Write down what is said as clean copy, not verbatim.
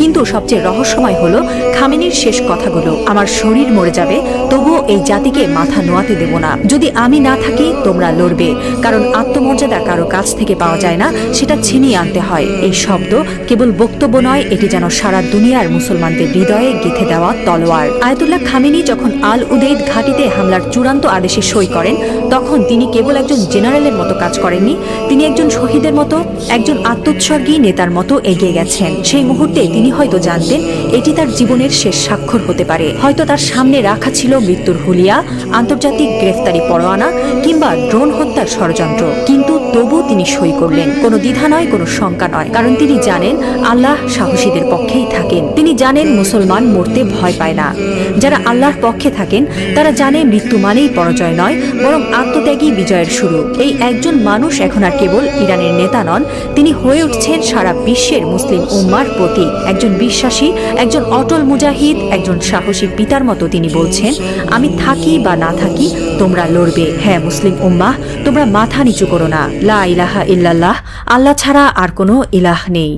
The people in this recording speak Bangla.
কিন্তু সবচেয়ে রহস্যময় হলো খামেনির শেষ কথাগুলো, আমার শরীর মরে যাবে তবুও এই জাতিকে মাথা নোয়াতে দেব না। যদি আমি না থাকি তোমরা লড়বে, কারণ আত্মমর্যাদা কারো কাছ থেকে পাওয়া যায় না, সেটা ছিনিয়ে আনতে হয়। এই শব্দ কেবল বক্তব্য নয়, এটি যেন সারা দুনিয়ার মুসলমানদের হৃদয়ে গেঁথে দেওয়া তলোয়ার। আয়াতুল্লাহ খামেনি যখন আল উদেইদ ঘাঁটিতে হামলার চূড়ান্ত আদেশে সই করেন, তখন তিনি কেবল একজন জেনারেলের মতো কাজ করেননি, তিনি একজন শহীদের মতো, একজন আত্মোৎসর্গী নেতার মতো এগিয়ে গেছেন। সেই মুহূর্তে তিনি হয়তো জানতেন এটি তার জীবনের শেষ স্বাক্ষর হতে পারে। হয়তো তার সামনে রাখা ছিল মৃত্যুর হুলিয়া, আন্তর্জাতিক গ্রেফতারি পরোয়ানা কিংবা ড্রোন হত্যার ষড়যন্ত্র, কিন্তু তবু তিনি সই করলেন। কোনো দ্বিধা নয়, কোনো শঙ্কা নয়, কারণ তিনি জানেন আল্লাহ সাহসীদের পক্ষেই থাকেন। তিনি জানেন মুসলমান মরতে ভয় পায় না। যারা আল্লাহর পক্ষে থাকেন তারা জানে মৃত্যু মানেই পরাজয় নয়, বরং আত্মত্যাগী বিজয়ের শুরু। এই একজন মানুষ এখন আর কেবল ইরানের নেতা নন, তিনি হয়ে উঠছেন সারা বিশ্বের মুসলিম উম্মার প্রতীক। একজন বিশ্বাসী, একজন অটল মুজাহিদ, একজন সাহসী পিতার মতো তিনি বলছেন, আমি থাকি বা না থাকি তোমরা লড়বে। হ্যাঁ মুসলিম উম্মাহ, তোমরা মাথা নিচু করো না। লা ইলাহা ইল্লাল্লাহ, আল্লাহ ছাড়া আর কোনো ইলাহ নেই।